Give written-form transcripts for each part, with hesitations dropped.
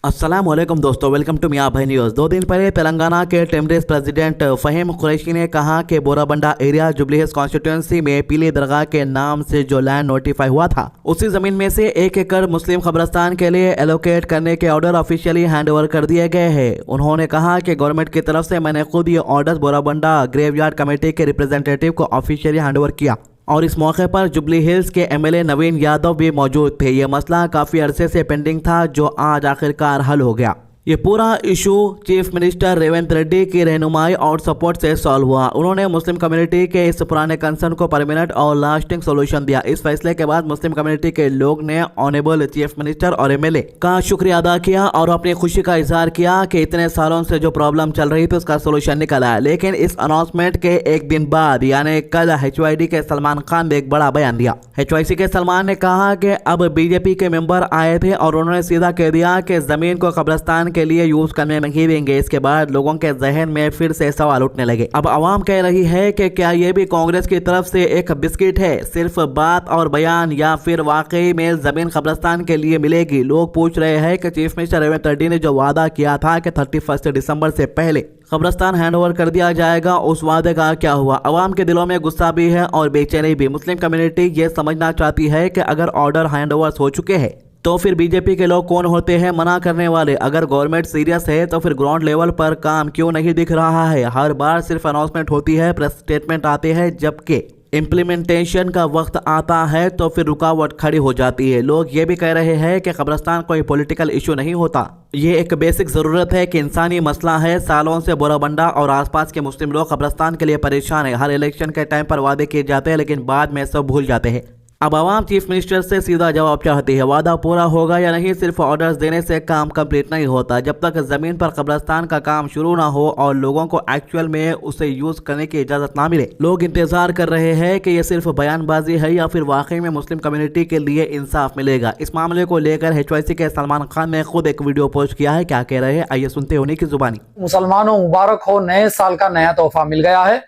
अस्सलाम वालेकुम दोस्तों, वेलकम टू मियां भाई न्यूज़। 2 दिन पहले तेलंगाना के टेमरेज प्रेसिडेंट फहीम कुरैशी ने कहा कि Borabanda area jubilee hills constituency में पीली दरगाह के नाम से जो लैंड नोटिफाई हुआ था, उसी जमीन में से 1 एकड़ मुस्लिम कब्रिस्तान के लिए एलोकेट करने के ऑर्डर ऑफिशियली हैंड ओवर कर दिए गए हैं। उन्होंने कहा कि गवर्नमेंट की तरफ से मैंने खुद ये ऑर्डर बोराबंडा ग्रेवयार्ड कमेटी के रिप्रेजेंटेटिव को ऑफिशियली हैंड ओवर किया और इस मौके पर जुबली हिल्स के एमएलए नवीन यादव भी मौजूद थे। ये मसला काफ़ी अरसे से पेंडिंग था, जो आज आखिरकार हल हो गया। ये पूरा issue chief minister Revanth Reddy की रहनुमाई और सपोर्ट से सॉल्व हुआ। उन्होंने मुस्लिम कम्युनिटी के इस पुराने कंसर्न को परमानेंट और लास्टिंग सोल्यूशन दिया। इस फैसले के बाद मुस्लिम कम्युनिटी के लोग ने ऑनरेबल चीफ मिनिस्टर और एमएलए का शुक्रिया अदा किया और अपनी खुशी का इजहार किया कि इतने सालों से जो प्रॉब्लम चल रही थी उसका सोल्यूशन निकला है। लेकिन इस अनाउंसमेंट के एक दिन बाद यानी कल HYD के सलमान खान ने एक बड़ा बयान दिया। HYC के सलमान ने कहा कि अब बीजेपी के मेंबर आए थे और उन्होंने सीधा कह दिया कि जमीन को कब्रिस्तान के लिए यूज करने नहीं देंगे। इसके बाद लोगों के जहन में फिर से सवाल उठने लगे। अब आवाम कह रही है कि क्या ये भी कांग्रेस की तरफ से एक बिस्किट है, सिर्फ बात और बयान, या फिर वाकई में जमीन कब्रिस्तान के लिए मिलेगी। लोग पूछ रहे हैं कि चीफ मिनिस्टर रेवंत रेड्डी ने जो वादा किया था कि 31 दिसंबर से पहले कब्रिस्तान हैंड ओवर कर दिया जाएगा, उस वादे का क्या हुआ? अवाम के दिलों में गुस्सा भी है और बेचैनी भी। मुस्लिम कम्युनिटी ये समझना चाहती है कि अगर ऑर्डर हैंड ओवर हो चुके हैं तो फिर बीजेपी के लोग कौन होते हैं मना करने वाले? अगर गवर्नमेंट सीरियस है तो फिर ग्राउंड लेवल पर काम क्यों नहीं दिख रहा है? हर बार सिर्फ अनाउंसमेंट होती है, प्रेस स्टेटमेंट आते हैं, जबकि इम्प्लीमेंटेशन का वक्त आता है तो फिर रुकावट खड़ी हो जाती है। लोग ये भी कह रहे हैं कि कब्रिस्तान कोई पॉलिटिकल इशू नहीं होता, ये एक बेसिक ज़रूरत है कि इंसानी मसला है। सालों से बोराबंडा और आसपास के मुस्लिम लोग कब्रिस्तान के लिए परेशान है। हर इलेक्शन के टाइम पर वादे किए जाते हैं लेकिन बाद में सब भूल जाते हैं। अब आवाम चीफ मिनिस्टर से सीधा जवाब चाहती है। वादा पूरा होगा या नहीं? सिर्फ ऑर्डर्स देने से काम कंप्लीट नहीं होता। जब तक ज़मीन पर कब्रिस्तान का काम शुरू ना हो और लोगों को एक्चुअल में उसे यूज़ करने की इजाज़त ना मिले, लोग इंतज़ार कर रहे हैं कि ये सिर्फ बयानबाजी है या फिर वाकई में मुस्लिम कम्युनिटी के लिए इंसाफ मिलेगा। इस मामले को लेकर HYC के सलमान खान ने खुद एक वीडियो पोस्ट किया है। क्या कह रहे हैं, आइए सुनते हैं उन्हीं की जुबानी। मुसलमानों मुबारक हो, नए साल का नया तोहफा मिल गया है।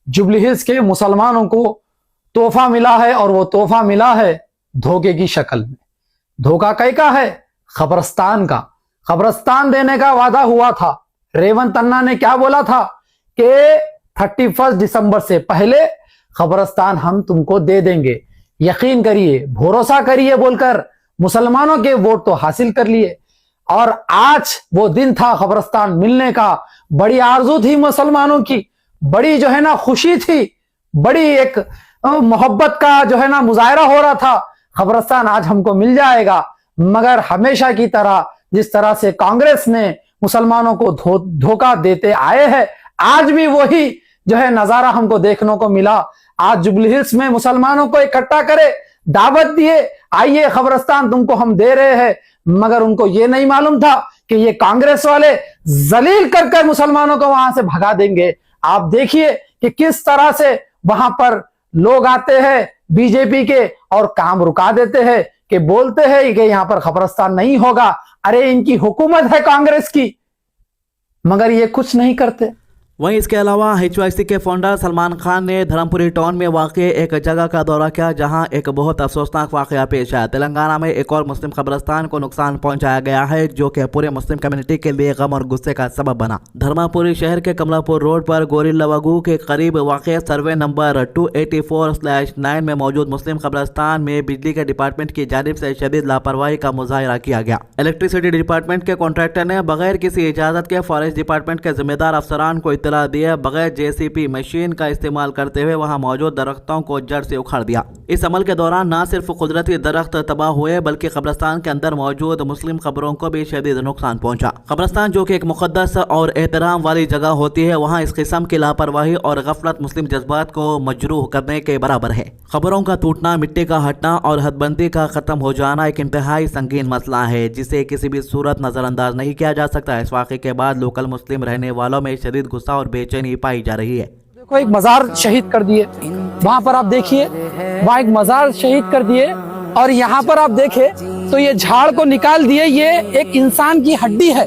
जुबली हिल्स के मुसलमानों को तोहफा मिला है और वो तोहफा मिला है धोखे की शक्ल में। धोखा कई का है? कब्रिस्तान का। कब्रिस्तान देने का वादा हुआ था। रेवंत अन्ना ने क्या बोला था कि 31 दिसंबर से पहले कब्रिस्तान हम तुमको दे देंगे, यकीन करिए, भरोसा करिए बोलकर मुसलमानों के वोट तो हासिल कर लिए। और आज वो दिन था कब्रिस्तान मिलने का। बड़ी आरजू थी मुसलमानों की, बड़ी जो है ना खुशी थी, बड़ी एक मोहब्बत का जो है ना मुजाहरा हो रहा था। कब्रिस्तान आज हमको मिल जाएगा। मगर हमेशा की तरह जिस तरह से कांग्रेस ने मुसलमानों को धोखा देते आए हैं, आज भी वही जो है नजारा हमको देखने को मिला। आज जुबली हिल्स में मुसलमानों को इकट्ठा करे, दावत दिए, आइए कब्रिस्तान तुमको हम दे रहे हैं। मगर उनको ये नहीं मालूम था कि ये कांग्रेस वाले जलील कर कर मुसलमानों को वहां से भगा देंगे। आप देखिए कि किस तरह से वहां पर लोग आते हैं बीजेपी के और काम रुका देते हैं, कि बोलते हैं कि यहां पर कब्रिस्तान नहीं होगा। अरे इनकी हुकूमत है कांग्रेस की, मगर ये कुछ नहीं करते। वहीं इसके अलावा HYC के फाउंडर सलमान खान ने धर्मपुरी टाउन में वाक़ एक जगह का दौरा किया जहां एक बहुत अफसोसनाक वाक़या पेश आया। तेलंगाना में एक और मुस्लिम कब्रिस्तान को नुकसान पहुंचाया गया है, जो कि पूरे मुस्लिम कम्युनिटी के लिए गम और गुस्से का सबब बना। धर्मपुरी शहर के कमलापुर रोड पर गोरिल्लावगू के करीब वाक़ सर्वे नंबर 284/9 में मौजूद मुस्लिम कब्रिस्तान में बिजली के डिपार्टमेंट की जानिब से शदीद लापरवाही का मुजाहिरा किया गया। इलेक्ट्रिसिटी डिपार्टमेंट के कॉन्ट्रैक्टर ने बगैर किसी इजाज़त के फॉरेस्ट डिपार्टमेंट के जिम्मेदार अफसरान को इत्तला दिए बगैर JCP मशीन का इस्तेमाल करते हुए वहां मौजूद दरख्तों को जड़ से उखाड़ दिया। इस अमल के दौरान न सिर्फ कुदरती दरख्त तबाह हुए बल्कि कब्रिस्तान के अंदर मौजूद मुस्लिम कब्रों को भी शदीद नुकसान पहुंचा। कब्रिस्तान जो कि एक मुकद्दस और एहतराम वाली जगह होती है, वहां इस किस्म की लापरवाही और गफलत मुस्लिम जज्बात को मजरूह करने के बराबर है। खबरों का टूटना, मिट्टी का हटना और हदबंदी का खत्म हो जाना एक इंतहाई संगीन मसला है जिसे किसी भी सूरत नजरअंदाज नहीं किया जा सकता। इस वाक़े के बाद लोकल मुस्लिम रहने वालों में शदीद गुस्सा और बेचैनी पाई जा रही है। देखो एक मजार शहीद कर दिए, वहां पर आप देखिए, वहां एक मजार शहीद कर दिए और यहाँ पर आप देखें तो ये झाड़ को निकाल दिए। ये एक इंसान की हड्डी है।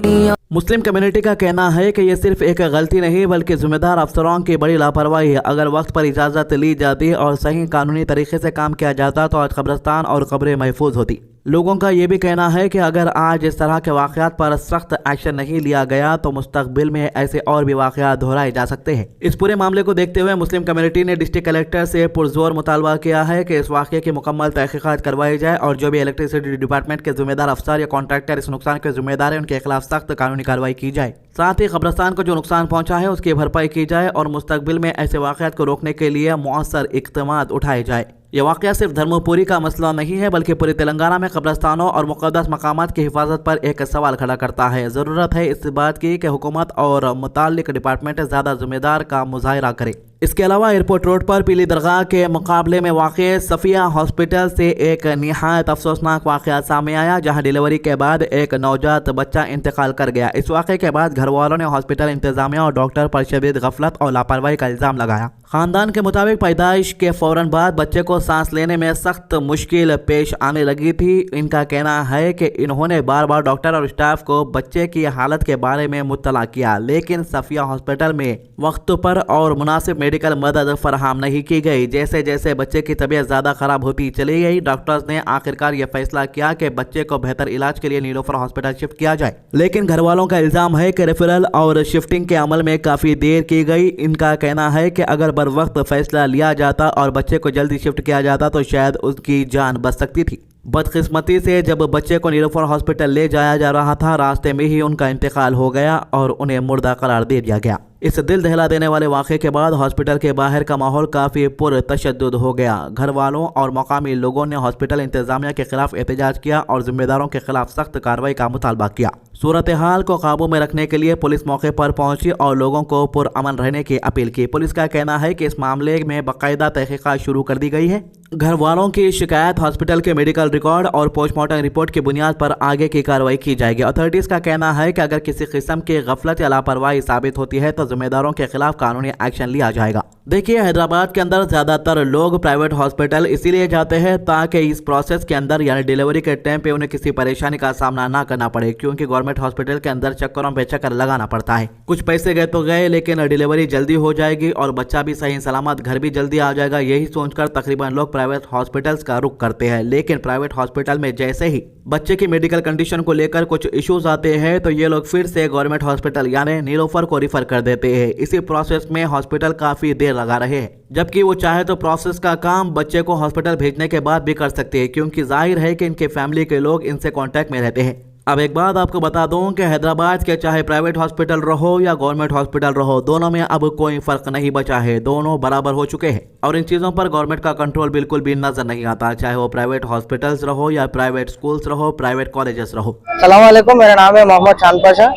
मुस्लिम कम्युनिटी का कहना है कि यह सिर्फ एक गलती नहीं बल्कि जिम्मेदार अफसरों की बड़ी लापरवाही है। अगर वक्त पर इजाज़त ली जाती और सही कानूनी तरीके से काम किया जाता तो आज कब्रिस्तान और कब्रें महफूज होती। लोगों का ये भी कहना है कि अगर आज इस तरह के वाक़यात पर सख्त एक्शन नहीं लिया गया तो मुस्तकबिल में ऐसे और भी वाक़यात दोहराए जा सकते हैं। इस पूरे मामले को देखते हुए मुस्लिम कम्युनिटी ने डिस्ट्रिक्ट कलेक्टर से पुरजोर मुतालबा किया है कि इस वाक़े की मुकम्मल तहक़ीक़ात करवाई जाए और जो भी इलेक्ट्रिसिटी डिपार्टमेंट के जिम्मेदार अफसर या कॉन्ट्रैक्टर इस नुकसान के जिम्मेदार हैं उनके खिलाफ सख्त कानूनी कार्रवाई की जाए। साथ ही कब्रिस्तान को जो नुकसान पहुंचा है उसकी भरपाई की जाए और मुस्तकबिल में ऐसे वाक़यात को रोकने के लिए मुअस्सर इक़दामात उठाए जाए। यह वाक़या सिर्फ धर्मपुरी का मसला नहीं है बल्कि पूरे तेलंगाना में कब्रिस्तानों और मुक़द्दस मकामात की हिफाजत पर एक सवाल खड़ा करता है। ज़रूरत है इस बात की कि हुकूमत और मुताल्लिक़ डिपार्टमेंट ज़्यादा जिम्मेदार का मुज़ाहिरा करे। इसके अलावा एयरपोर्ट रोड पर पीली दरगाह के मुकाबले में वाक़ सफ़िया हॉस्पिटल से एक निहायत अफसोसनाक वाक़या सामने आया जहां डिलीवरी के बाद एक नवजात बच्चा इंतकाल कर गया। इस वाक़े के बाद घर वालों ने हॉस्पिटल इंतज़ामिया और डॉक्टर पर शदीद गफलत और लापरवाही का इल्ज़ाम लगाया। ख़ानदान के मुताबिक पैदाइश के फ़ौरन बाद बच्चे को सांस लेने में सख्त मुश्किल पेश आने लगी थी। इनका कहना है कि इन्होंने बार बार डॉक्टर और स्टाफ को बच्चे की हालत के बारे में मुत्तला किया लेकिन सफ़िया हॉस्पिटल में वक्त पर और मुनासिब मेडिकल मदद फराहम नहीं की गई। जैसे जैसे बच्चे की तबीयत ज़्यादा ख़राब होती चली गई डॉक्टर्स ने आखिरकार यह फैसला किया कि बच्चे को बेहतर इलाज के लिए नीलोफर हॉस्पिटल शिफ्ट किया जाए, लेकिन घर वालों का इल्ज़ाम है कि रेफरल और शिफ्टिंग के अमल में काफ़ी देर की गई। इनका कहना है कि अगर बर वक्त फैसला लिया जाता और बच्चे को जल्दी शिफ्ट किया जाता तो शायद उसकी जान बच सकती थी। बदकिस्मती से जब बच्चे को नीलोफर हॉस्पिटल ले जाया जा रहा था रास्ते में ही उनका इंतकाल हो गया और उन्हें मुर्दा करार दे दिया गया। इस दिल दहला देने वाले वाक़े के बाद हॉस्पिटल के बाहर का माहौल काफ़ी पुरतशद्दुद हो गया। घर वालों और मकामी लोगों ने हॉस्पिटल इंतज़ामिया के खिलाफ एहतजाज किया और जिम्मेदारों के खिलाफ सख्त कार्रवाई का मुतालबा किया। सूरत हाल को काबू में रखने के लिए पुलिस मौके पर पहुंची और लोगों को पुरअमन रहने की अपील की। पुलिस का कहना है कि इस मामले में बाकायदा तहकीकात शुरू कर दी गई है। घर वालों की शिकायत, हॉस्पिटल के मेडिकल रिकॉर्ड और पोस्टमार्टम रिपोर्ट की बुनियाद पर आगे की कार्रवाई की जाएगी। अथॉरिटीज़ का कहना है कि अगर किसी किस्म की गफलत या लापरवाही साबित होती है तो जिम्मेदारों के खिलाफ कानूनी एक्शन लिया जाएगा। देखिए, हैदराबाद के अंदर ज़्यादातर लोग प्राइवेट हॉस्पिटल इसीलिए जाते हैं ताकि इस प्रोसेस के अंदर यानी डिलीवरी के टाइम पे उन्हें किसी परेशानी का सामना ना करना पड़े, क्योंकि गवर्नमेंट हॉस्पिटल के अंदर चक्करों पे चक्कर लगाना पड़ता है। कुछ पैसे गए तो गए लेकिन डिलीवरी जल्दी हो जाएगी और बच्चा भी सही सलामत घर भी जल्दी आ जाएगा। यही सोचकर तकरीबन लोग प्राइवेट हॉस्पिटल्स का रुख करते हैं। लेकिन प्राइवेट हॉस्पिटल में जैसे ही बच्चे की मेडिकल कंडीशन को लेकर कुछ इश्यूज आते हैं तो ये लोग फिर से गवर्नमेंट हॉस्पिटल यानी नीलोफर को रिफर कर देते हैं। इसी प्रोसेस में हॉस्पिटल काफी देर लगा रहे हैं, जबकि वो चाहे तो प्रोसेस का काम बच्चे को हॉस्पिटल भेजने के बाद भी कर सकते हैं, क्योंकि जाहिर है कि इनके फैमिली के लोग इनसे कांटेक्ट में रहते हैं। अब एक बात आपको बता दूं कि हैदराबाद के चाहे प्राइवेट हॉस्पिटल रहो या गवर्नमेंट हॉस्पिटल रहो, दोनों में अब कोई फर्क नहीं बचा है, दोनों बराबर हो चुके हैं और इन चीज़ों पर गवर्नमेंट का कंट्रोल बिल्कुल भी नजर नहीं आता, चाहे वो प्राइवेट हॉस्पिटल्स रहो या प्राइवेट स्कूल्स रहो, प्राइवेट कॉलेजेस रहो। अस्सलाम वालेकुम, मेरा नाम है मोहम्मद चांद पाशा,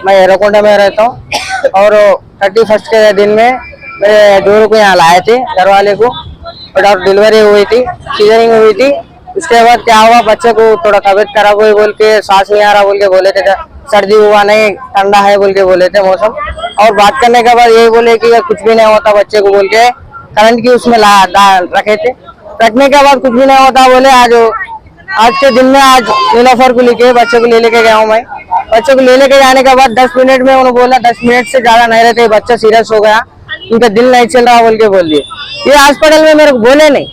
मैं एरोकोंडा में रहता हूँ और 31 के दिन में मेरे जोरू को यहाँ लाए थे घर वाले को और डिलीवरी हुई थी, सीजरिंग हुई थी। उसके बाद क्या हुआ, बच्चे को थोड़ा तबीयत खराब हुई बोल के, सांस नहीं आ रहा बोल के बोले थे, सर्दी हुआ नहीं ठंडा है बोल के बोले थे मौसम, और बात करने के बाद यही बोले कि कुछ भी नहीं होता बच्चे को बोल के करंट की उसमें रखे थे। रखने के बाद कुछ भी नहीं होता बोले। आज के दिन में आज नीलोफर को लेके बच्चे को ले गया हूँ मैं। बच्चे को ले जाने के बाद 10 मिनट में उन्होंने बोला 10 मिनट से ज्यादा नहीं रहते, बच्चा सीरियस हो गया, उनका दिल नहीं चल रहा बोल के बोल दिए। ये हॉस्पिटल में मेरे को बोले नहीं।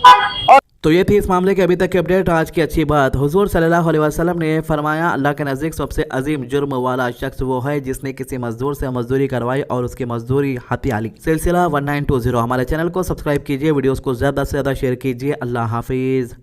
और तो ये थी इस मामले के अभी तक की अपडेट। आज की अच्छी बात, हुजूर सल्लल्लाहु अलैहि वसल्लम ने फरमाया, अल्लाह के नज़दीक सबसे अजीम जुर्म वाला शख्स वो है जिसने किसी मजदूर से मजदूरी करवाई और उसकी मजदूरी हत्या ली। सिलसिला 1920। हमारे चैनल को सब्सक्राइब कीजिए, वीडियोस को ज़्यादा से ज़्यादा शेयर कीजिए। अल्लाह हाफिज़।